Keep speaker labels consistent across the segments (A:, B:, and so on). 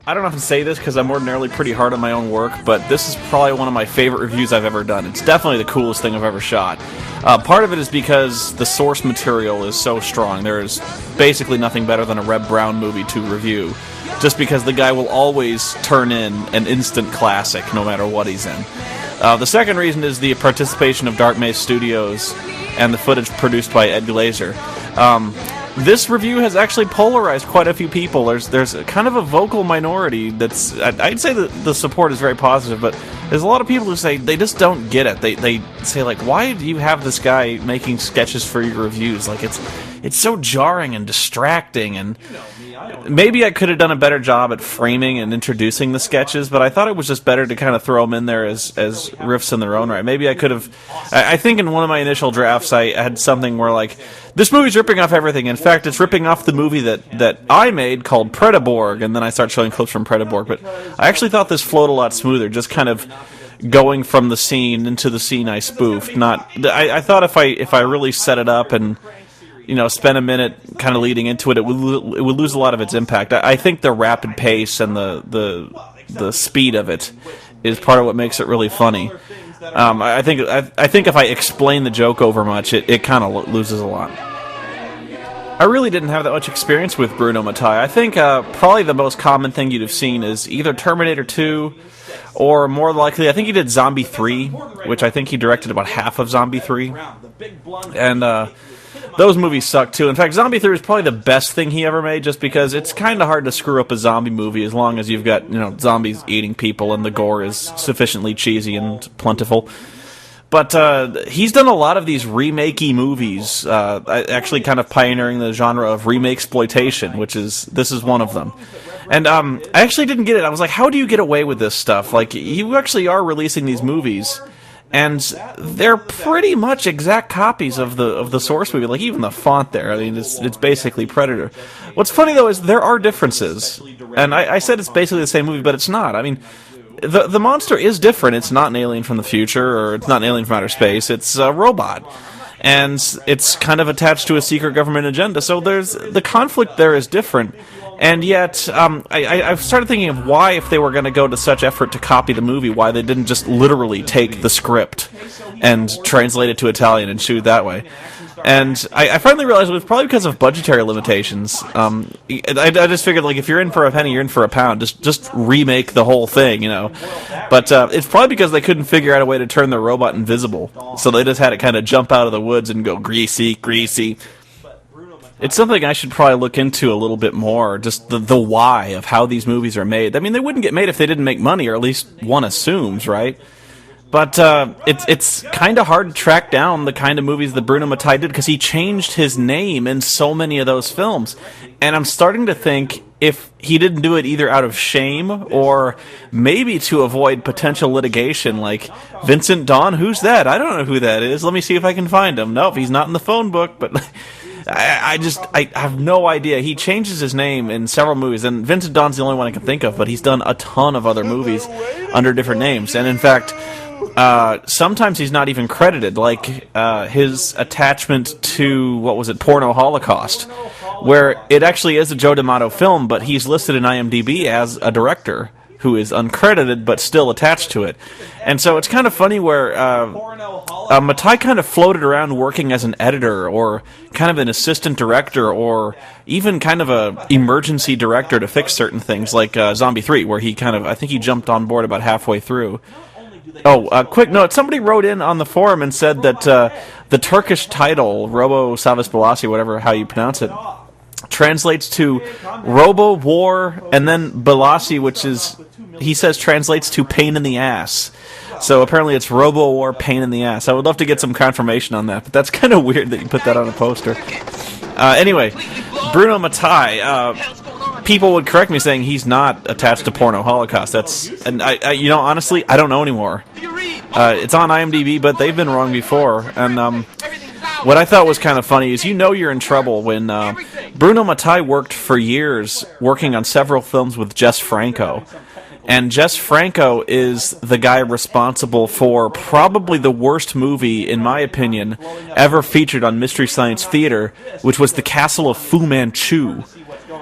A: I don't often say this because I'm ordinarily pretty hard on my own work, but this is probably one of my favorite reviews I've ever done. It's definitely the coolest thing I've ever shot. Part of it is because the source material is so strong. There is basically nothing better than a Reb Brown movie to review, just because the guy will always turn in an instant classic no matter what he's in. The second reason is the participation of Dark Maze Studios and the footage produced by Ed Glazer. This review has actually polarized quite a few people. There's kind of a vocal minority that's... I'd say that the support is very positive, but there's a lot of people who say they just don't get it. They say, like, why do you have this guy making sketches for your reviews? Like, it's so jarring and distracting, and maybe I could have done a better job at framing and introducing the sketches, but I thought it was just better to kind of throw them in there as riffs in their own right. Maybe I could have... I think in one of my initial drafts I had something where, like, this movie's ripping off everything. In fact, it's ripping off the movie that I made called Predaborg, and then I start showing clips from Predaborg. But I actually thought this flowed a lot smoother, just kind of going from the scene into the scene I spoofed. I thought if I really set it up and spend a minute kind of leading into it, it would lose a lot of its impact. I think the rapid pace and the speed of it is part of what makes it really funny. I think if I explain the joke over much, it kind of loses a lot. I really didn't have that much experience with Bruno Mattei. I think probably the most common thing you'd have seen is either Terminator 2, or more likely, I think he did Zombie 3, which I think he directed about half of Zombie 3. And those movies suck too. In fact, Zombie 3 is probably the best thing he ever made, just because it's kind of hard to screw up a zombie movie as long as you've got zombies eating people and the gore is sufficiently cheesy and plentiful. But he's done a lot of these remake-y movies, actually kind of pioneering the genre of remake-exploitation, this is one of them. And I actually didn't get it. I was like, how do you get away with this stuff? Like, you actually are releasing these movies, and they're pretty much exact copies of the source movie. Like, even the font there, I mean, it's basically Predator. What's funny, though, is there are differences. And I said it's basically the same movie, but it's not. I mean, the monster is different. It's not an alien from the future, or it's not an alien from outer space. It's a robot. And it's kind of attached to a secret government agenda. So the conflict there is different. And yet, I've started thinking of why, if they were going to go to such effort to copy the movie, why they didn't just literally take the script and translate it to Italian and shoot that way. And I finally realized it was probably because of budgetary limitations. I just figured, like, if you're in for a penny, you're in for a pound. Just remake the whole thing, But it's probably because they couldn't figure out a way to turn their robot invisible. So they just had it kind of jump out of the woods and go greasy, greasy. It's something I should probably look into a little bit more, just the why of how these movies are made. I mean, they wouldn't get made if they didn't make money, or at least one assumes, right? But it's kind of hard to track down the kind of movies that Bruno Mattei did, because he changed his name in so many of those films. And I'm starting to think if he didn't do it either out of shame or maybe to avoid potential litigation, like, Vincent Dawn, who's that? I don't know who that is. Let me see if I can find him. Nope, he's not in the phone book, but... I have no idea. He changes his name in several movies, and Vincent Dawn's the only one I can think of, but he's done a ton of other movies under different names. And in fact, sometimes he's not even credited, like his attachment to, Porno Holocaust, where it actually is a Joe D'Amato film, but he's listed in IMDb as a director who is uncredited but still attached to it. And so it's kind of funny where Mattei kind of floated around working as an editor or kind of an assistant director or even kind of a emergency director to fix certain things, like Zombie 3, where I think he jumped on board about halfway through. Quick note, somebody wrote in on the forum and said that the Turkish title, Robo Savas Balasi, whatever how you pronounce it, translates to Robo War, and then Balasi, which is, he says, translates to pain in the ass. So apparently it's Robo War, pain in the ass. I would love to get some confirmation on that, but that's kind of weird that you put that on a poster. Anyway, Bruno Mattei, people would correct me saying he's not attached to Porno Holocaust. And honestly, I don't know anymore. It's on IMDb, but they've been wrong before. And what I thought was kind of funny is you're in trouble when Bruno Mattei worked for years working on several films with Jess Franco. And Jess Franco is the guy responsible for probably the worst movie, in my opinion, ever featured on Mystery Science Theater, which was The Castle of Fu Manchu.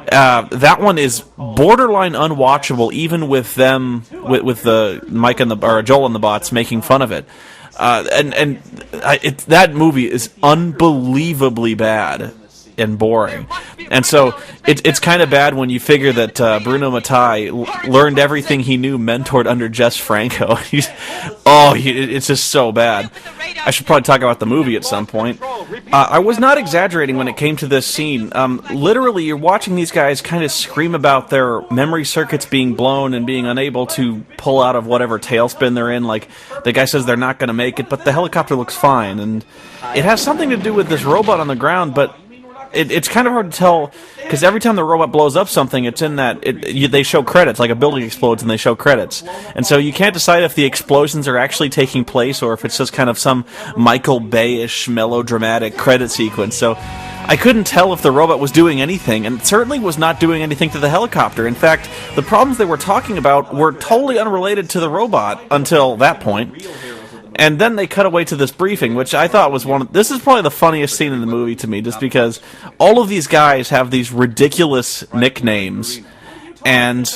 A: That one is borderline unwatchable, even with them, with the Mike and or Joel and the bots making fun of it. That movie is unbelievably bad and boring, and so it's kind of bad when you figure that Bruno Mattei learned everything he knew mentored under Jess Franco. It's just so bad. I should probably talk about the movie at some point. I was not exaggerating when it came to this scene. Literally, you're watching these guys kind of scream about their memory circuits being blown and being unable to pull out of whatever tailspin they're in. Like, the guy says they're not going to make it, but the helicopter looks fine. And it has something to do with this robot on the ground, but it's kind of hard to tell, because every time the robot blows up something, it's in that they show credits, like a building explodes and they show credits, and so you can't decide if the explosions are actually taking place or if it's just kind of some Michael Bay-ish melodramatic credit sequence. So I couldn't tell if the robot was doing anything, and it certainly was not doing anything to the helicopter. In fact, the problems they were talking about were totally unrelated to the robot until that point. And then they cut away to this briefing, which I thought was this is probably the funniest scene in the movie to me, just because all of these guys have these ridiculous nicknames, and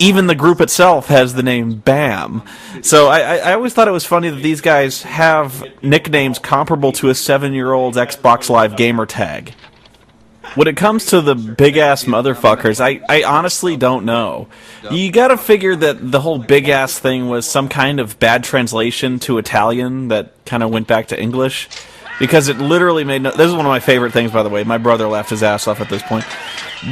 A: even the group itself has the name BAM. So I always thought it was funny that these guys have nicknames comparable to a 7-year-old's Xbox Live gamer tag. When it comes to the big-ass motherfuckers, I honestly don't know. You gotta figure that the whole big-ass thing was some kind of bad translation to Italian that kind of went back to English. Because it literally made no... This is one of my favorite things, by the way. My brother laughed his ass off at this point.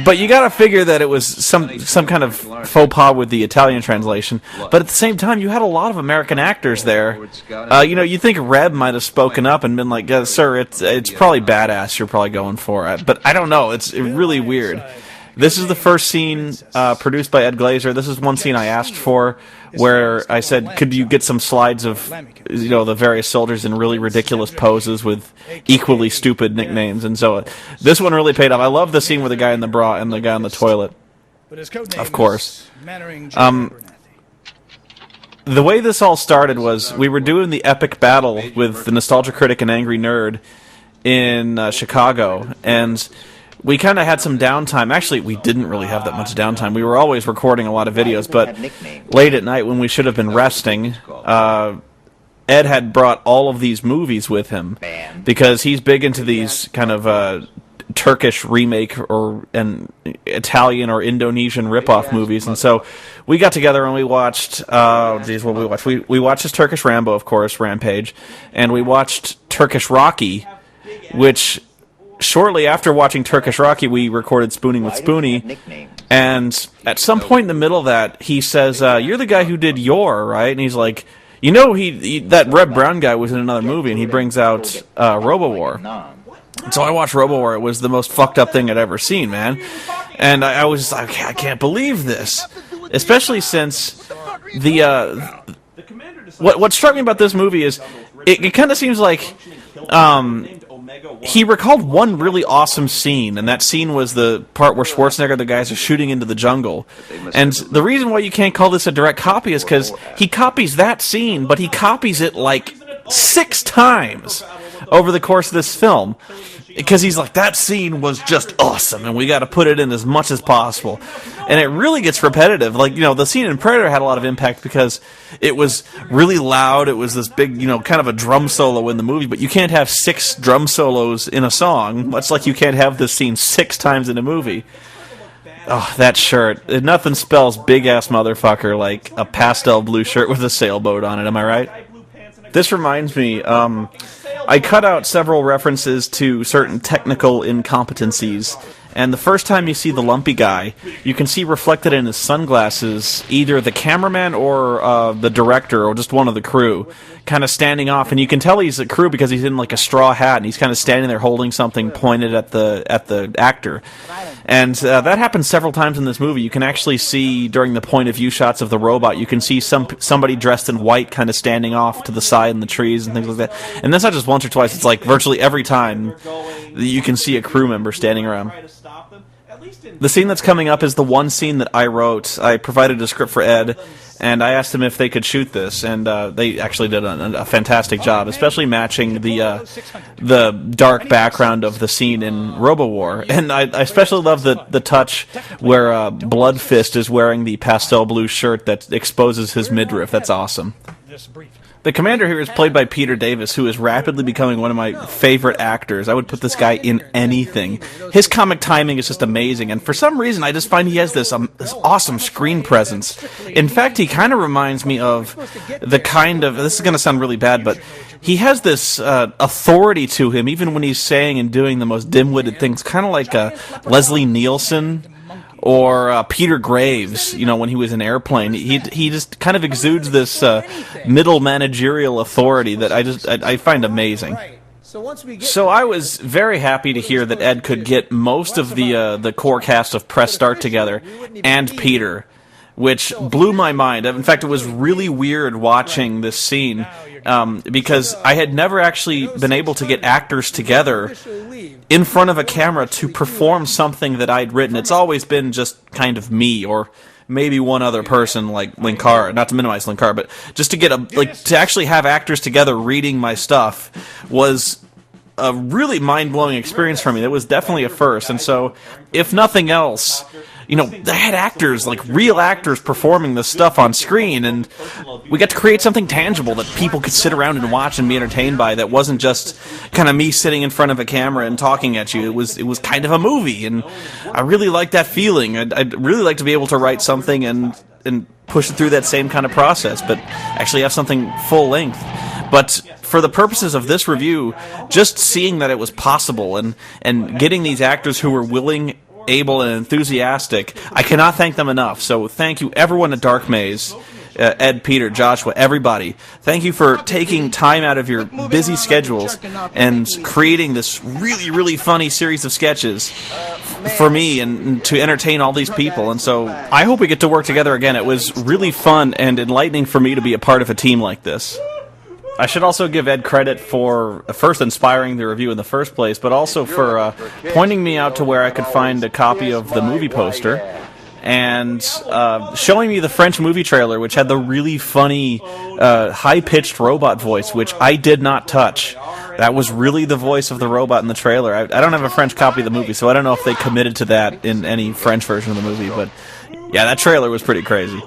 A: But you gotta figure that it was some kind of faux pas with the Italian translation. But at the same time, you had a lot of American actors there. You think Reb might have spoken up and been like, sir, it's probably badass you're probably going for it. But I don't know. It's really weird. This is the first scene produced by Ed Glazer. This is one scene I asked for, where I said, could you get some slides of, the various soldiers in really ridiculous poses with equally stupid nicknames? And so this one really paid off. I love the scene with the guy in the bra and the guy on the toilet. Of course. The way this all started was we were doing the epic battle with the Nostalgia Critic and Angry Nerd in Chicago, and we kind of had some downtime. Actually, we didn't really have that much downtime. We were always recording a lot of videos, but late at night when we should have been resting, Ed had brought all of these movies with him because he's big into these kind of Turkish remake and Italian or Indonesian ripoff movies. And so we got together and we watched, what did we watch? We watched this Turkish Rambo, of course, Rampage, and we watched Turkish Rocky, which... Shortly after watching Turkish Rocky, we recorded Spooning with Spoonie, and at some point in the middle of that, he says, you're the guy who did Yor, right? And he's like, that Reb Brown guy was in another movie, and he brings out RoboWar. So I watched RoboWar. It was the most fucked up thing I'd ever seen, man. And I was like, I can't believe this. Especially since what struck me about this movie is it kind of seems like he recalled one really awesome scene, and that scene was the part where Schwarzenegger and the guys are shooting into the jungle. And the reason why you can't call this a direct copy is because he copies that scene, but he copies it like 6 times over the course of this film. Because he's like, that scene was just awesome, and we got to put it in as much as possible. And it really gets repetitive. Like, the scene in Predator had a lot of impact because it was really loud. It was this big, kind of a drum solo in the movie, but you can't have 6 drum solos in a song, much like you can't have this scene 6 times in a movie. Oh, that shirt. Nothing spells big-ass motherfucker like a pastel blue shirt with a sailboat on it, am I right? This reminds me, I cut out several references to certain technical incompetencies, and the first time you see the lumpy guy, you can see reflected in his sunglasses either the cameraman or the director or just one of the crew kind of standing off, and you can tell he's a crew because he's in like a straw hat and he's kind of standing there holding something pointed at the actor. And that happens several times in this movie. You can actually see during the point of view shots of the robot, you can see somebody dressed in white kind of standing off to the side in the trees and things like that. And that's not just once or twice, it's like virtually every time you can see a crew member standing around. The scene that's coming up is the one scene that I wrote. I provided a script for Ed, and I asked them if they could shoot this, and they actually did a fantastic job, especially matching the dark background of the scene in RoboWar. And I especially love the touch where Blood Fist is wearing the pastel blue shirt that exposes his midriff. That's awesome. The commander here is played by Peter Davis, who is rapidly becoming one of my favorite actors. I would put this guy in anything. His comic timing is just amazing, and for some reason I just find he has this awesome screen presence. In fact, he kind of reminds me of the kind of... This is going to sound really bad, but he has this authority to him, even when he's saying and doing the most dim-witted things, kind of like Leslie Nielsen or Peter Graves, when he was in Airplane. He just kind of exudes this middle managerial authority that I find amazing. So I was very happy to hear that Ed could get most of the core cast of Press Start together, and Peter, which blew my mind. In fact, it was really weird watching this scene, because I had never actually been able to get actors together in front of a camera to perform something that I'd written. It's always been just kind of me, or maybe one other person like Linkar, not to minimize Linkar, but just to get to actually have actors together reading my stuff was a really mind-blowing experience for me. That was definitely a first, and so, if nothing else, they had actors, real actors, performing this stuff on screen, and we got to create something tangible that people could sit around and watch and be entertained by, that wasn't just kind of me sitting in front of a camera and talking at you. It was kind of a movie, and I really liked that feeling. I'd really like to be able to write something and push it through that same kind of process, but actually have something full length. But for the purposes of this review, just seeing that it was possible and getting these actors who were willing, able, and enthusiastic, I cannot thank them enough. So thank you, everyone at Dark Maze, Ed, Peter, Joshua, everybody. Thank you for taking time out of your busy schedules and creating this really, really funny series of sketches for me and to entertain all these people. And so I hope we get to work together again. It was really fun and enlightening for me to be a part of a team like this. I should also give Ed credit for first inspiring the review in the first place, but also for pointing me out to where I could find a copy of the movie poster and showing me the French movie trailer, which had the really funny, high-pitched robot voice, which I did not touch. That was really the voice of the robot in the trailer. I don't have a French copy of the movie, so I don't know if they committed to that in any French version of the movie, but yeah, that trailer was pretty crazy.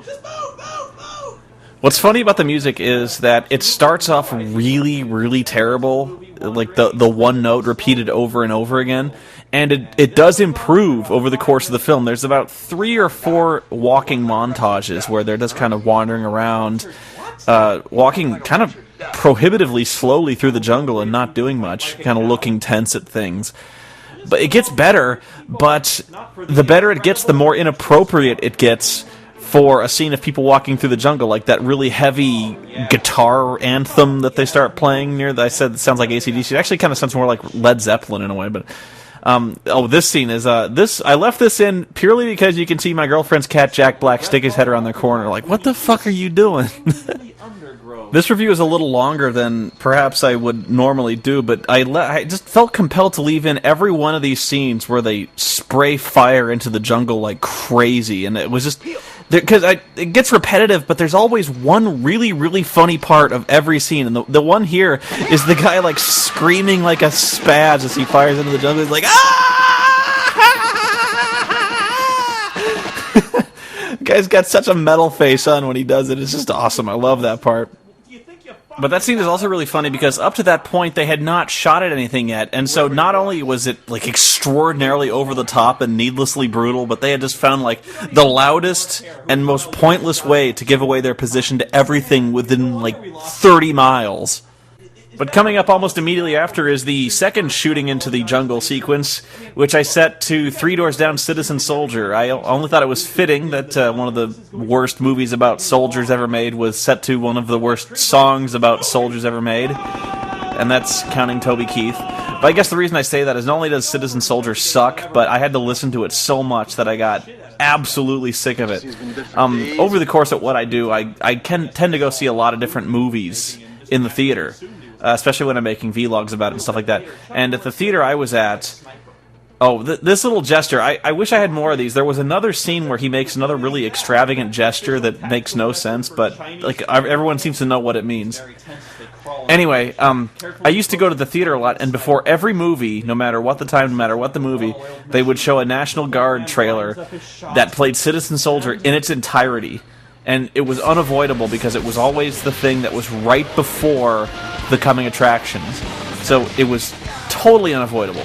A: What's funny about the music is that it starts off really, really terrible, like the one note repeated over and over again, and it does improve over the course of the film. There's about 3 or 4 walking montages where they're just kind of wandering around, walking kind of prohibitively slowly through the jungle and not doing much, kind of looking tense at things. But it gets better, but the better it gets, the more inappropriate it gets for a scene of people walking through the jungle, like that really heavy guitar anthem that they start playing near. I said it sounds like AC/DC. It actually kind of sounds more like Led Zeppelin in a way. But this scene is this. I left this in purely because you can see my girlfriend's cat Jack Black stick his head around the corner, like, "What the fuck are you doing?" This review is a little longer than perhaps I would normally do, but I just felt compelled to leave in every one of these scenes where they spray fire into the jungle like crazy, and it was just because it gets repetitive, but there's always one really, really funny part of every scene, and the one here is the guy like screaming like a spaz as he fires into the jungle. He's like, ah! The guy's got such a metal face on when he does it. It's just awesome. I love that part. But that scene is also really funny because up to that point they had not shot at anything yet, and so not only was it like extraordinarily over the top and needlessly brutal, but they had just found like the loudest and most pointless way to give away their position to everything within like 30 miles. But coming up almost immediately after is the second shooting into the jungle sequence, which I set to Three Doors Down Citizen Soldier. I only thought it was fitting that one of the worst movies about soldiers ever made was set to one of the worst songs about soldiers ever made, and that's Counting Toby Keith. But I guess the reason I say that is not only does Citizen Soldier suck, but I had to listen to it so much that I got absolutely sick of it. Over the course of what I do, I tend to go see a lot of different movies in the theater. Especially when I'm making vlogs about it and stuff like that. And at the theater I was at, Oh, this little gesture, I wish I had more of these. There was another scene where he makes another really extravagant gesture that makes no sense, but like everyone seems to know what it means. Anyway, I used to go to the theater a lot, and before every movie, no matter what the time, no matter what the movie, they would show a National Guard trailer that played Citizen Soldier in its entirety. And it was unavoidable because it was always the thing that was right before the coming attractions. So it was totally unavoidable.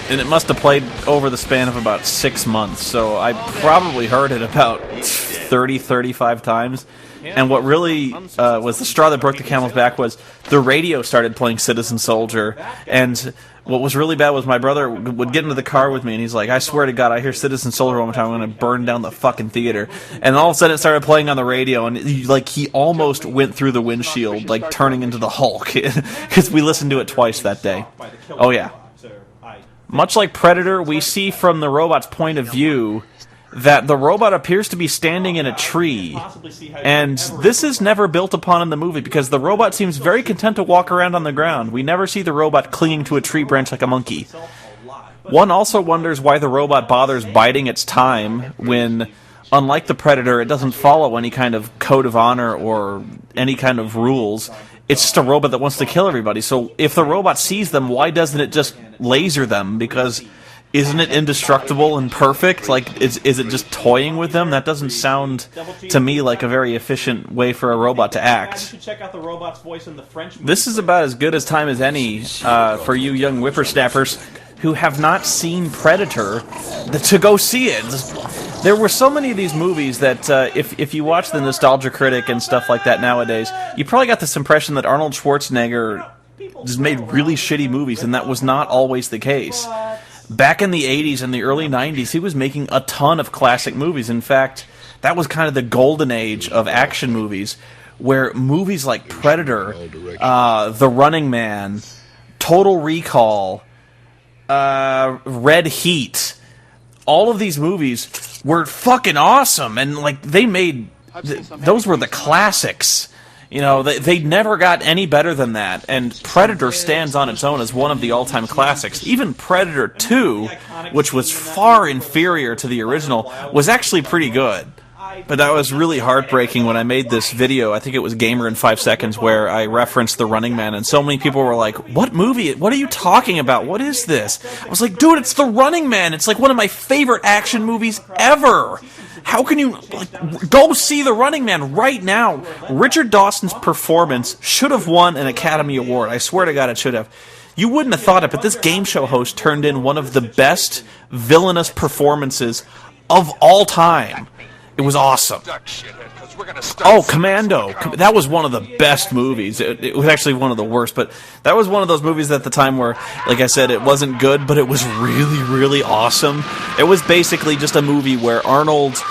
A: And it must have played over the span of about 6 months, so I probably heard it about 30, 35 times. And what really was the straw that broke the camel's back was the radio started playing Citizen Soldier, and what was really bad was my brother would get into the car with me, and he's like, I swear to God, I hear Citizen Soldier one more time, I'm going to burn down the fucking theater. And all of a sudden it started playing on the radio, and he almost went through the windshield, like turning into the Hulk, because we listened to it twice that day. Oh yeah. Much like Predator, we see from the robot's point of view that the robot appears to be standing in a tree, and this is never built upon in the movie because the robot seems very content to walk around on the ground. We never see the robot clinging to a tree branch like a monkey. One also wonders why the robot bothers biding its time when, unlike the Predator, it doesn't follow any kind of code of honor or any kind of rules. It's just a robot that wants to kill everybody. So if the robot sees them, why doesn't it just laser them? Because isn't it indestructible and perfect? Like, is it just toying with them? That doesn't sound to me like a very efficient way for a robot to act. This is about as good as time as any for you young whippersnappers who have not seen Predator to go see it. There were so many of these movies that if you watch the Nostalgia Critic and stuff like that nowadays, you probably got this impression that Arnold Schwarzenegger just made really shitty movies, and that was not always the case. Back in the 80s and the early 90s, he was making a ton of classic movies. In fact, that was kind of the golden age of action movies, where movies like Predator, The Running Man, Total Recall, Red Heat, all of these movies were fucking awesome, and like they made those were the classics. You know, they never got any better than that, and Predator stands on its own as one of the all-time classics. Even Predator 2, which was far inferior to the original, was actually pretty good. But that was really heartbreaking when I made this video, I think it was Gamer in 5 Seconds, where I referenced The Running Man, and so many people were like, what movie? What are you talking about? What is this? I was like, dude, it's The Running Man! It's like one of my favorite action movies ever! How can you, like, go see The Running Man right now? Richard Dawson's performance should have won an Academy Award. I swear to God it should have. You wouldn't have thought it, but this game show host turned in one of the best villainous performances of all time. It was awesome. Oh, Commando. That was one of the best movies. It was actually one of the worst, but that was one of those movies at the time where, like I said, it wasn't good, but it was really, really awesome. It was basically just a movie where Arnold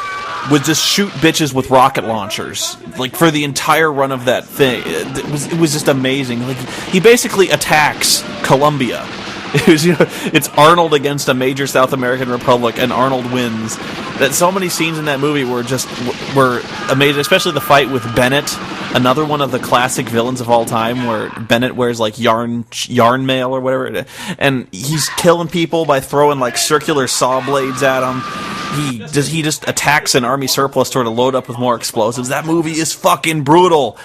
A: would just shoot bitches with rocket launchers, like, for the entire run of that thing. It was just amazing. Like, he basically attacks Colombia. It was, it's Arnold against a major South American republic, and Arnold wins. That so many scenes in that movie were amazing, especially the fight with Bennett, another one of the classic villains of all time, where Bennett wears like yarn mail or whatever, and he's killing people by throwing like circular saw blades at them. He just attacks an army surplus store to load up with more explosives. That movie is fucking brutal,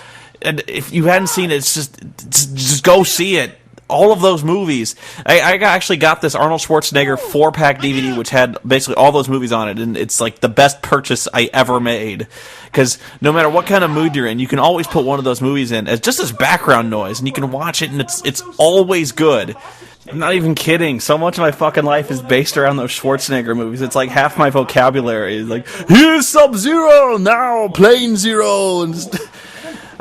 A: and if you hadn't seen it, it's just go see it. All of those movies. I actually got this Arnold Schwarzenegger 4-pack DVD, which had basically all those movies on it, and it's like the best purchase I ever made. Because no matter what kind of mood you're in, you can always put one of those movies in as just as background noise, and you can watch it, and it's always good. I'm not even kidding. So much of my fucking life is based around those Schwarzenegger movies. It's like half my vocabulary is like, here's Sub-Zero, now Plane Zero, and just...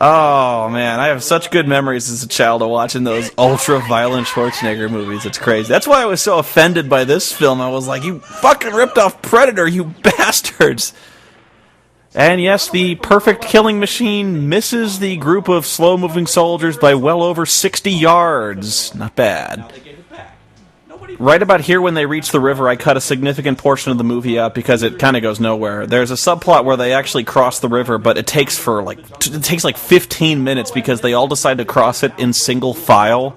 A: Oh, man, I have such good memories as a child of watching those ultra-violent Schwarzenegger movies. It's crazy. That's why I was so offended by this film. I was like, you fucking ripped off Predator, you bastards! And yes, the perfect killing machine misses the group of slow-moving soldiers by well over 60 yards. Not bad. Right about here when they reach the river, I cut a significant portion of the movie out because it kind of goes nowhere. There's a subplot where they actually cross the river, but it takes like 15 minutes because they all decide to cross it in single file.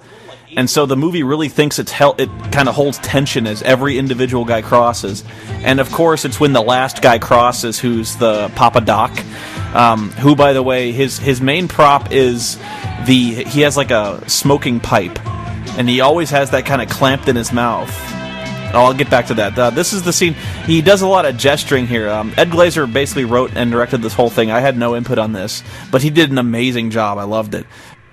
A: and so the movie really thinks it kind of holds tension as every individual guy crosses. And of course, it's when the last guy crosses, who's the Papa Doc, who, by the way, his main prop is he has like a smoking pipe, and he always has that kind of clamped in his mouth. I'll get back to that. This is the scene. He does a lot of gesturing here. Ed Glazer basically wrote and directed this whole thing. I had no input on this, but he did an amazing job. I loved it.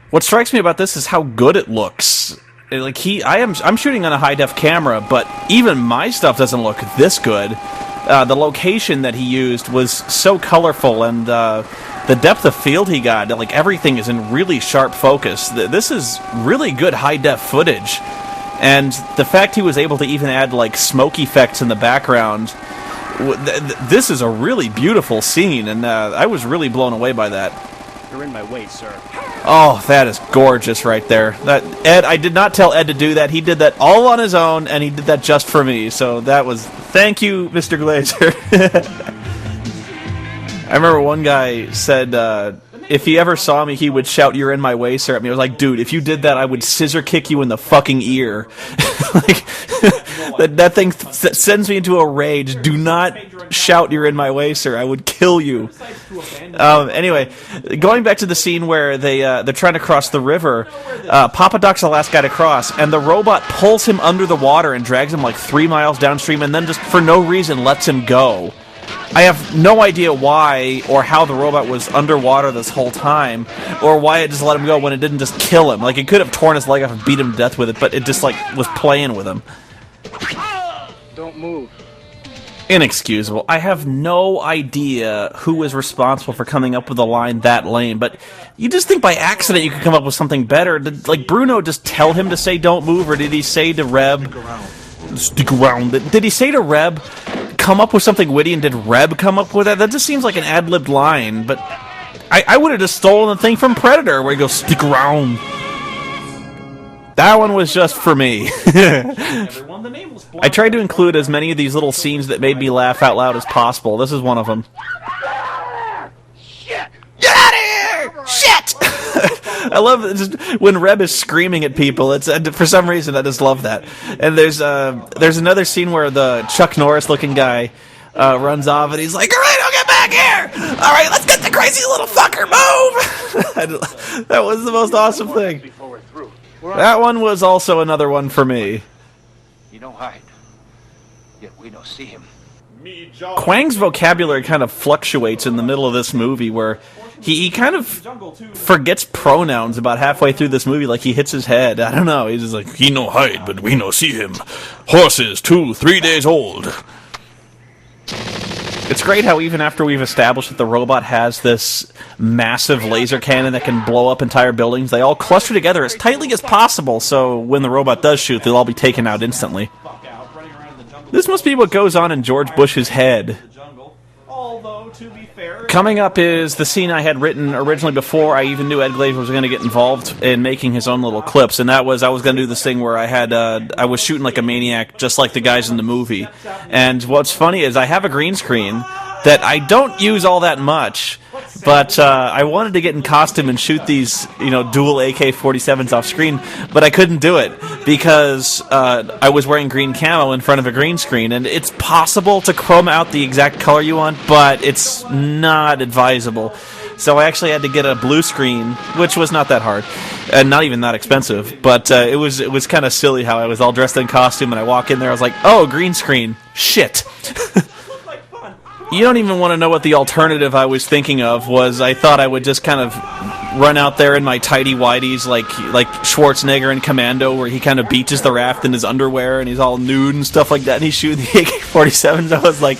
A: What strikes me about this is how good it looks. Like I'm shooting on a high def camera, but even my stuff doesn't look this good. The location that he used was so colorful, and the depth of field he got. Like everything is in really sharp focus. This is really good high def footage. And the fact he was able to even add, like, smoke effects in the background, this is a really beautiful scene, and I was really blown away by that.
B: You're in my way, sir.
A: Oh, that is gorgeous right there. I did not tell Ed to do that. He did that all on his own, and he did that just for me. So that was... Thank you, Mr. Glazer. I remember one guy said... if he ever saw me, he would shout, "You're in my way, sir," at me. I was like, dude, if you did that, I would scissor kick you in the fucking ear. Like, that thing sends me into a rage. Do not shout, "You're in my way, sir." I would kill you. Anyway, going back to the scene where they're trying to cross the river, Papa Doc's the last guy to cross, and the robot pulls him under the water and drags him like 3 miles downstream, and then just for no reason lets him go. I have no idea why or how the robot was underwater this whole time, or why it just let him go when it didn't just kill him. Like, it could have torn his leg off and beat him to death with it, but it just, like, was playing with him.
B: Don't move.
A: Inexcusable. I have no idea who was responsible for coming up with a line that lame, but you just think by accident you could come up with something better. Did, like, Bruno just tell him to say "don't move," or did he say to Reb... Stick around. Did he say to Reb... come up with something witty, and did Reb come up with that? That just seems like an ad-libbed line, but I would have just stolen the thing from Predator, where he goes, "Stick around." That one was just for me. I tried to include as many of these little scenes that made me laugh out loud as possible. This is one of them. Shit! Get out of here! Shit! I love it, just when Reb is screaming at people. It's for some reason I just love that. And there's another scene where the Chuck Norris-looking guy runs off, and he's like, "All right, I'll get back here. All right, let's get the crazy little fucker. Move!" That was the most awesome thing. That one was also another one for me.
C: You don't hide, yet we don't see him.
A: Kwang's vocabulary kind of fluctuates in the middle of this movie, where he kind of forgets pronouns about halfway through this movie, like he hits his head. I don't know, he's just like, "He no hide, but we no see him. Horses 2-3 days old." It's great how even after we've established that the robot has this massive laser cannon that can blow up entire buildings, they all cluster together as tightly as possible, so when the robot does shoot, they'll all be taken out instantly. This must be what goes on in George Bush's head. Coming up is the scene I had written originally before I even knew Ed Glazer was going to get involved in making his own little clips, and that was I was going to do this thing where I was shooting like a maniac, just like the guys in the movie. And what's funny is I have a green screen that I don't use all that much, but I wanted to get in costume and shoot these, dual AK-47s off screen, but I couldn't do it because I was wearing green camo in front of a green screen, and it's possible to chrome out the exact color you want, but it's not advisable. So I actually had to get a blue screen, which was not that hard, and not even that expensive, but it was kind of silly how I was all dressed in costume, and I walk in there, I was like, "Oh, green screen. Shit." You don't even want to know what the alternative I was thinking of was. I thought I would just kind of run out there in my tighty-whities like Schwarzenegger in Commando, where he kind of beaches the raft in his underwear and he's all nude and stuff like that, and he's shooting the AK-47s. I was like,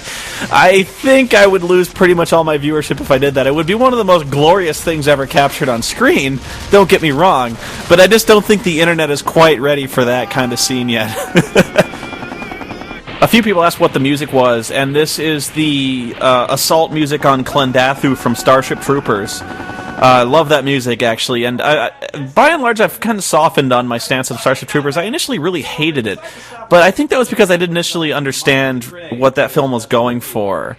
A: I think I would lose pretty much all my viewership if I did that. It would be one of the most glorious things ever captured on screen, don't get me wrong, but I just don't think the internet is quite ready for that kind of scene yet. A few people asked what the music was, and this is the assault music on Klendathu from Starship Troopers. I love that music, actually, and by and large, I've kind of softened on my stance of Starship Troopers. I initially really hated it, but I think that was because I didn't initially understand what that film was going for.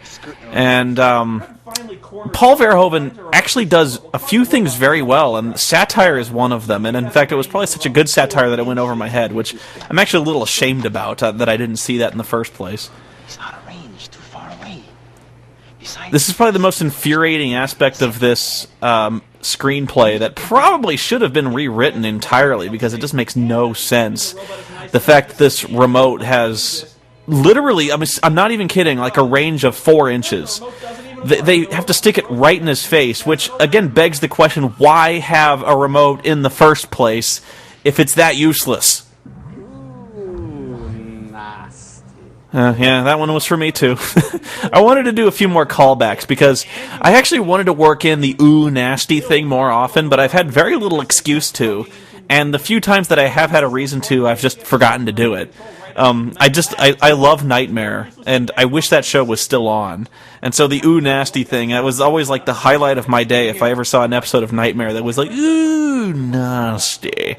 A: And Paul Verhoeven actually does a few things very well, and satire is one of them. And in fact, it was probably such a good satire that it went over my head, which I'm actually a little ashamed about, that I didn't see that in the first place.
C: He's out of range, too far away.
A: This is probably the most infuriating aspect of this screenplay that probably should have been rewritten entirely, because it just makes no sense. The fact that this remote has literally, I'm not even kidding, like a range of 4 inches. They have to stick it right in his face, which again begs the question, why have a remote in the first place if it's that useless? Yeah, that one was for me too. I wanted to do a few more callbacks because I actually wanted to work in the ooh nasty thing more often, but I've had very little excuse to, and the few times that I have had a reason to, I've just forgotten to do it. I love Nightmare, and I wish that show was still on. And so the ooh nasty thing, it was always like the highlight of my day if I ever saw an episode of Nightmare that was like, ooh nasty.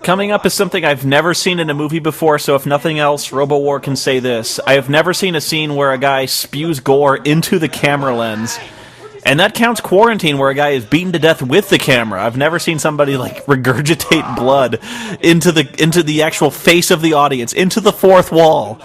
A: Coming up is something I've never seen in a movie before, so if nothing else, RoboWar can say this. I have never seen a scene where a guy spews gore into the camera lens. And that counts Quarantine, where a guy is beaten to death with the camera. I've never seen somebody like regurgitate blood into the actual face of the audience, into the fourth wall.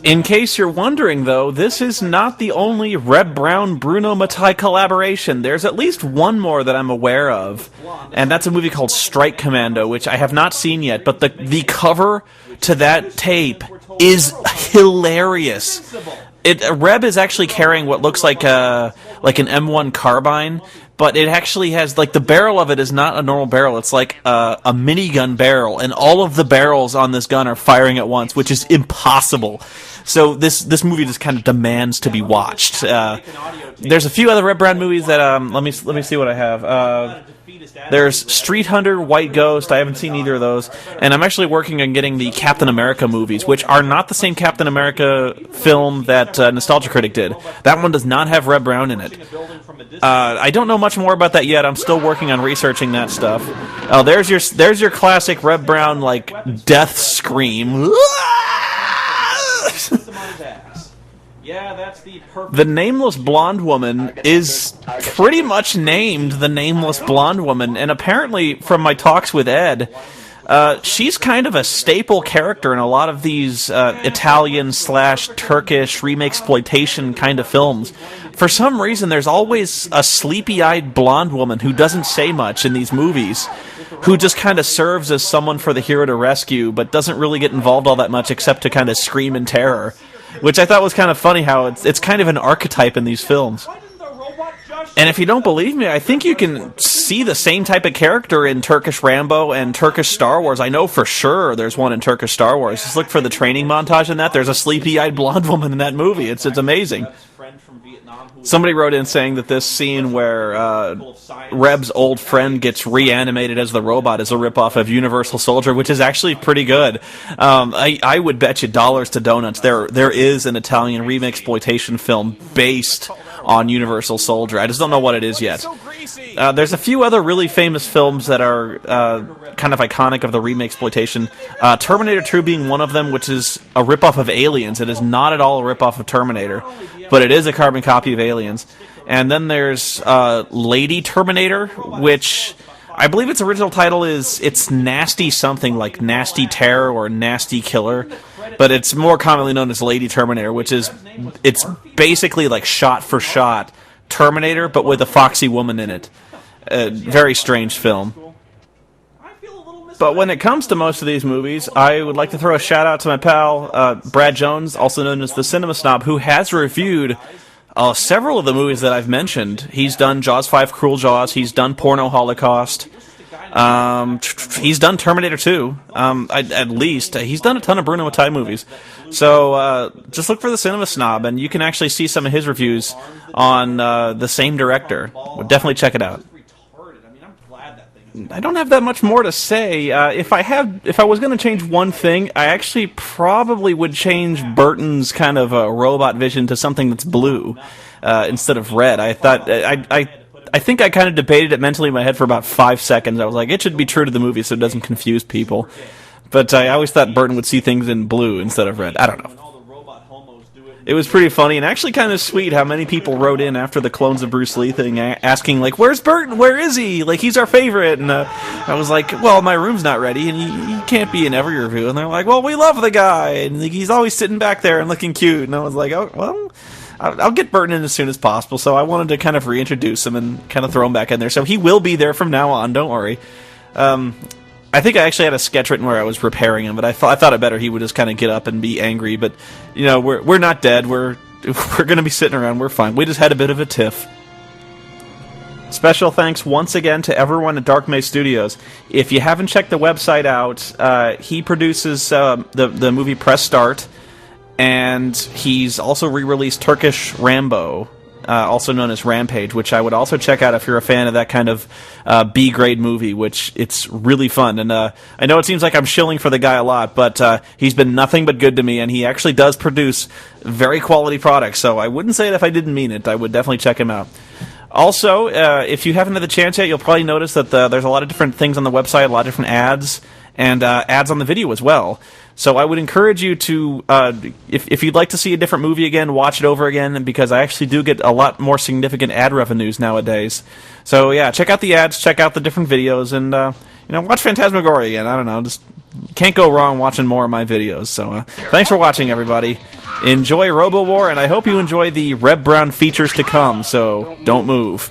A: In case you're wondering, though, this is not the only Reb Brown Bruno Mattei collaboration. There's at least one more that I'm aware of, and that's a movie called Strike Commando, which I have not seen yet. But the cover to that tape is hilarious. Reb is actually carrying what looks like an M1 carbine, but it actually has, like, the barrel of it is not a normal barrel. It's like a minigun barrel, and all of the barrels on this gun are firing at once, which is impossible. So this movie just kind of demands to be watched. There's a few other Reb Brown movies that let me see what I have. There's Street Hunter, White Ghost. I haven't seen either of those, and I'm actually working on getting the Captain America movies, which are not the same Captain America film that Nostalgia Critic did. That one does not have Reb Brown in it. I don't know much more about that yet. I'm still working on researching that stuff. Oh, there's your classic Reb Brown, like, death scream. The Nameless Blonde Woman is pretty much named the Nameless Blonde Woman, and apparently, from my talks with Ed, she's kind of a staple character in a lot of these Italian/Turkish remake-exploitation kind of films. For some reason, there's always a sleepy-eyed blonde woman who doesn't say much in these movies, who just kind of serves as someone for the hero to rescue, but doesn't really get involved all that much except to kind of scream in terror. Which I thought was kind of funny how it's kind of an archetype in these films. And if you don't believe me, I think you can see the same type of character in Turkish Rambo and Turkish Star Wars. I know for sure there's one in Turkish Star Wars. Just look for the training montage in that. There's a sleepy-eyed blonde woman in that movie. It's amazing. Somebody wrote in saying that this scene where Reb's old friend gets reanimated as the robot is a ripoff of Universal Soldier, which is actually pretty good. I would bet you dollars to donuts there is an Italian remake-exploitation film based on Universal Soldier. I just don't know what it is yet. There's a few other really famous films that are kind of iconic of the remake-exploitation. Terminator 2 being one of them, which is a ripoff of Aliens. It is not at all a ripoff of Terminator, but it is a carbon copy of Aliens. And then there's Lady Terminator, which I believe its original title is It's Nasty Something, like Nasty Terror or Nasty Killer, but it's more commonly known as Lady Terminator, which is, it's basically like shot-for-shot Terminator, but with a foxy woman in it. A very strange film. But when it comes to most of these movies, I would like to throw a shout-out to my pal, Brad Jones, also known as the Cinema Snob, who has reviewed several of the movies that I've mentioned. He's done Jaws 5 Cruel Jaws, he's done Porno Holocaust, he's done Terminator 2, at least. He's done a ton of Bruno Mattei movies. So just look for the Cinema Snob, and you can actually see some of his reviews on the same director. Definitely check it out. I don't have that much more to say. If I was going to change one thing, I actually probably would change Burton's kind of robot vision to something that's blue instead of red. I thought I think I kind of debated it mentally in my head for about 5 seconds. I was like, it should be true to the movie so it doesn't confuse people. But I always thought Burton would see things in blue instead of red. I don't know. It was pretty funny and actually kind of sweet how many people wrote in after the Clones of Bruce Lee thing asking, like, where's Burton? Where is he? Like, he's our favorite. And I was like, well, my room's not ready and he can't be in every review. And they're like, well, we love the guy. And he's always sitting back there and looking cute. And I was like, oh, well, I'll get Burton in as soon as possible. So I wanted to kind of reintroduce him and kind of throw him back in there. So he will be there from now on. Don't worry. I think I actually had a sketch written where I was repairing him, but I thought it better he would just kind of get up and be angry. But you know, we're not dead. We're going to be sitting around. We're fine. We just had a bit of a tiff. Special thanks once again to everyone at Dark Maze Studios. If you haven't checked the website out, he produces the movie Press Start, and he's also re-released Turkish Rambo. Also known as Rampage, which I would also check out if you're a fan of that kind of B-grade movie, which it's really fun. And I know it seems like I'm shilling for the guy a lot, but he's been nothing but good to me, and he actually does produce very quality products, so I wouldn't say it if I didn't mean it. I would definitely check him out. Also, if you haven't had the chance yet, you'll probably notice that there's a lot of different things on the website, a lot of different ads, and ads on the video as well. So I would encourage you to, if you'd like to see a different movie again, watch it over again, because I actually do get a lot more significant ad revenues nowadays. So yeah, check out the ads, check out the different videos, and watch Phantasmagoria again. I don't know, just can't go wrong watching more of my videos. So thanks for watching, everybody. Enjoy Robo War, and I hope you enjoy the Reb Brown features to come. So don't move.